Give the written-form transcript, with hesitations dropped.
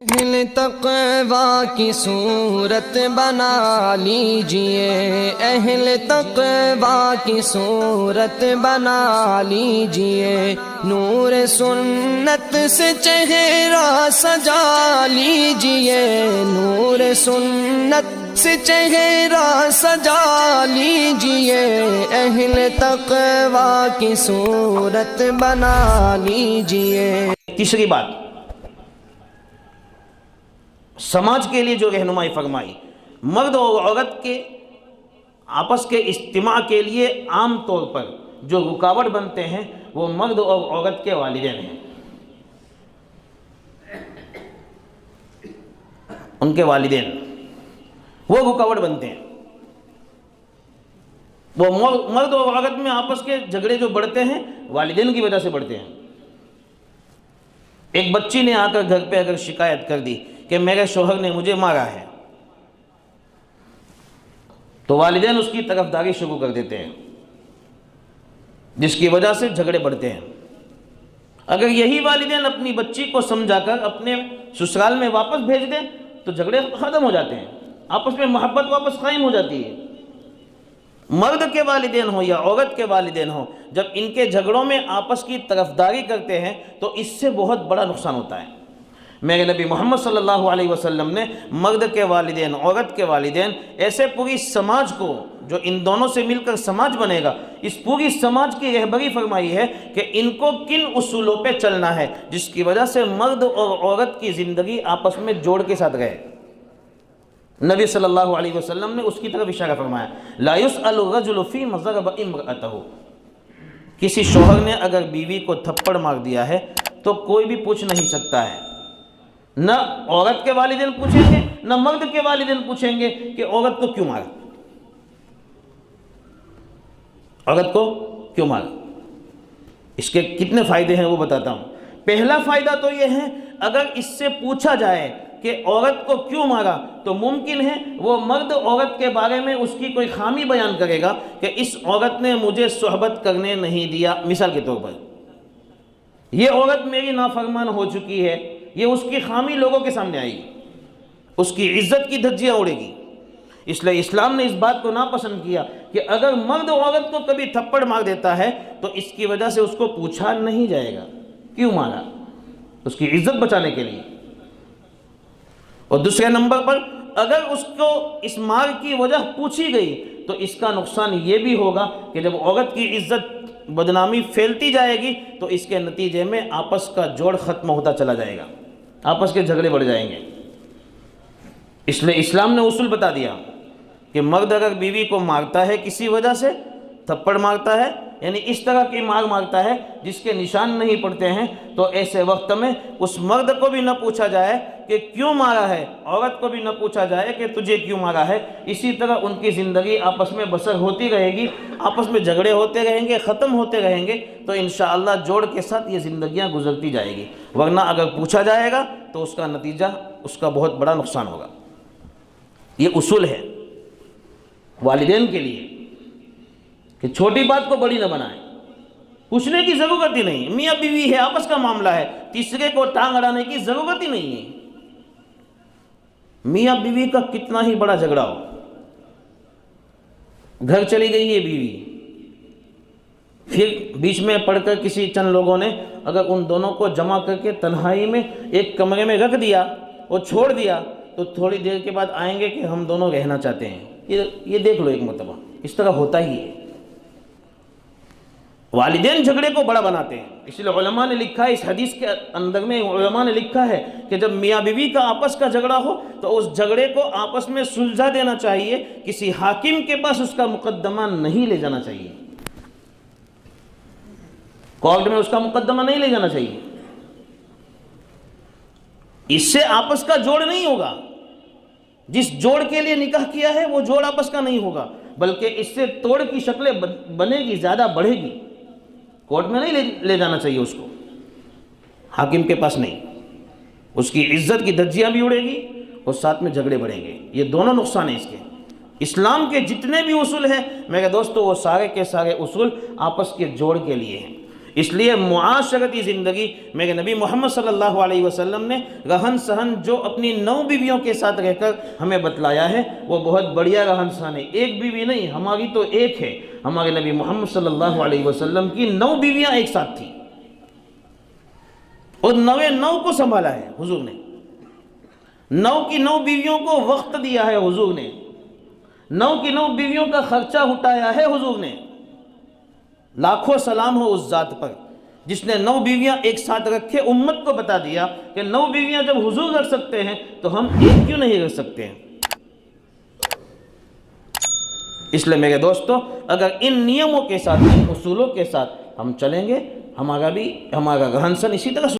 اہل تقوی کی صورت بنا لیجئے، اہل تقوی کی صورت بنا لیجئے، نور سنت سے چہرہ سجا لیجئے، نور سنت سے چہرہ سجا لیجئے، اہل تقوی کی صورت بنا لیجئے۔ تیسری بات، سماج کے لیے جو رہنمائی فرمائی، مرد اور عورت کے آپس کے اجتماع کے لیے عام طور پر جو رکاوٹ بنتے ہیں وہ مرد اور عورت کے والدین ہیں، ان کے والدین وہ رکاوٹ بنتے ہیں۔ وہ مرد اور عورت میں آپس کے جھگڑے جو بڑھتے ہیں والدین کی وجہ سے بڑھتے ہیں۔ ایک بچی نے آ کر گھر پہ اگر شکایت کر دی کہ میرے شوہر نے مجھے مارا ہے، تو والدین اس کی طرفداری شروع کر دیتے ہیں، جس کی وجہ سے جھگڑے بڑھتے ہیں۔ اگر یہی والدین اپنی بچی کو سمجھا کر اپنے سسرال میں واپس بھیج دیں تو جھگڑے ختم ہو جاتے ہیں، آپس میں محبت واپس قائم ہو جاتی ہے۔ مرد کے والدین ہوں یا عورت کے والدین ہوں، جب ان کے جھگڑوں میں آپس کی طرفداری کرتے ہیں تو اس سے بہت بڑا نقصان ہوتا ہے۔ میرے نبی محمد صلی اللہ علیہ وسلم نے مرد کے والدین، عورت کے والدین، ایسے پوری سماج کو جو ان دونوں سے مل کر سماج بنے گا، اس پوری سماج کی رہبری فرمائی ہے کہ ان کو کن اصولوں پہ چلنا ہے جس کی وجہ سے مرد اور عورت کی زندگی آپس میں جوڑ کے ساتھ گئے۔ نبی صلی اللہ علیہ وسلم نے اس کی طرف اشارہ فرمایا، لا يسأل الرجل فيما ضرب امرأته، کسی شوہر نے اگر بیوی کو تھپڑ مار دیا ہے تو کوئی بھی پوچھ نہیں سکتا ہے، نہ عورت کے والدین پوچھیں گے نہ مرد کے والدین پوچھیں گے کہ عورت کو کیوں مارا، عورت کو کیوں مارا۔ اس کے کتنے فائدے ہیں وہ بتاتا ہوں۔ پہلا فائدہ تو یہ ہے، اگر اس سے پوچھا جائے کہ عورت کو کیوں مارا تو ممکن ہے وہ مرد عورت کے بارے میں اس کی کوئی خامی بیان کرے گا کہ اس عورت نے مجھے صحبت کرنے نہیں دیا، مثال کے طور پر یہ عورت میری نافرمان ہو چکی ہے، یہ اس کی خامی لوگوں کے سامنے آئے گی، اس کی عزت کی دھجیاں اڑے گی۔ اس لیے اسلام نے اس بات کو ناپسند کیا کہ اگر مرد عورت کو کبھی تھپڑ مار دیتا ہے تو اس کی وجہ سے اس کو پوچھا نہیں جائے گا کیوں مارا، اس کی عزت بچانے کے لیے۔ اور دوسرے نمبر پر اگر اس کو اس مار کی وجہ پوچھی گئی تو اس کا نقصان یہ بھی ہوگا کہ جب عورت کی عزت بدنامی پھیلتی جائے گی تو اس کے نتیجے میں آپس کا جوڑ ختم ہوتا چلا جائے گا، آپس کے جھگڑے بڑھ جائیں گے۔ اس لیے اسلام نے اصول بتا دیا کہ مرد اگر بیوی کو مارتا ہے کسی وجہ سے، تھپڑ مارتا ہے یعنی اس طرح کی مار مارتا ہے جس کے نشان نہیں پڑتے ہیں، تو ایسے وقت میں اس مرد کو بھی نہ پوچھا جائے کہ کیوں مارا ہے، عورت کو بھی نہ پوچھا جائے کہ تجھے کیوں مارا ہے۔ اسی طرح ان کی زندگی آپس میں بسر ہوتی رہے گی، آپس میں جھگڑے ہوتے رہیں گے، ختم ہوتے رہیں گے، تو انشاءاللہ جوڑ کے ساتھ یہ زندگیاں گزرتی جائے گی۔ ورنہ اگر پوچھا جائے گا تو اس کا نتیجہ اس کا بہت بڑا نقصان ہوگا۔ یہ اصول ہے والدین کے لیے کہ چھوٹی بات کو بڑی نہ بنائیں، پوچھنے کی ضرورت ہی نہیں، میاں بیوی ہے، آپس کا معاملہ ہے، تیسرے کو ٹانگ اڑانے کی ضرورت ہی نہیں ہے۔ میاں بیوی کا کتنا ہی بڑا جھگڑا ہو، گھر چلی گئی ہے بیوی، پھر بیچ میں پڑھ کر کسی چند لوگوں نے اگر ان دونوں کو جمع کر کے تنہائی میں ایک کمرے میں رکھ دیا اور چھوڑ دیا تو تھوڑی دیر کے بعد آئیں گے کہ ہم دونوں رہنا چاہتے ہیں۔ یہ دیکھ لو ایک مرتبہ، اس طرح ہوتا ہی ہے۔ والدین جھگڑے کو بڑا بناتے ہیں، اس لیے علماء نے لکھا ہے، اس حدیث کے اندر میں علماء نے لکھا ہے کہ جب میاں بیوی کا آپس کا جھگڑا ہو تو اس جھگڑے کو آپس میں سلجھا دینا چاہیے، کسی حاکم کے پاس اس کا مقدمہ نہیں لے جانا چاہیے، کورٹ میں اس کا مقدمہ نہیں لے جانا چاہیے۔ اس سے آپس کا جوڑ نہیں ہوگا، جس جوڑ کے لیے نکاح کیا ہے وہ جوڑ آپس کا نہیں ہوگا، بلکہ اس سے توڑ کی شکلیں بنے گی، زیادہ بڑھے گی۔ کورٹ میں نہیں لے جانا چاہیے اس کو، حاکم کے پاس نہیں، اس کی عزت کی دھجیاں بھی اڑے گی اور ساتھ میں جھگڑے بڑھیں گے۔ یہ دونوں نقصان ہیں اس کے۔ اسلام کے جتنے بھی اصول ہیں میرے دوستو، وہ سارے کے سارے اصول آپس کے جوڑ کے لیے ہیں۔ اس لیے معاشرتی زندگی میرے نبی محمد صلی اللہ علیہ وسلم نے رہن سہن جو اپنی 9 بیویوں کے ساتھ رہ کر ہمیں بتلایا ہے وہ بہت بڑھیا رہن سہن ہے. ایک بیوی نہیں، ہماری تو ایک ہے. ہمارے نبی محمد صلی اللہ علیہ وسلم کی 9 بیویاں ایک ساتھ تھیں اور 9 کو سنبھالا ہے حضور نے. 9 کی 9 بیویوں کو وقت دیا ہے حضور نے. 9 کی 9 بیویوں کا خرچہ اٹھایا ہے حضور نے. لاکھوں سلام ہو اس ذات پر جس نے 9 بیویاں ایک ساتھ رکھے، امت کو بتا دیا کہ 9 بیویاں جب حضور رکھ سکتے ہیں تو ہم ایک کیوں نہیں رکھ سکتے ہیں. اس لیے میرے دوستو، اگر ان نیموں کے ساتھ، ان اصولوں کے ساتھ ہم چلیں گے، ہمارا رہن سہن اسی طرح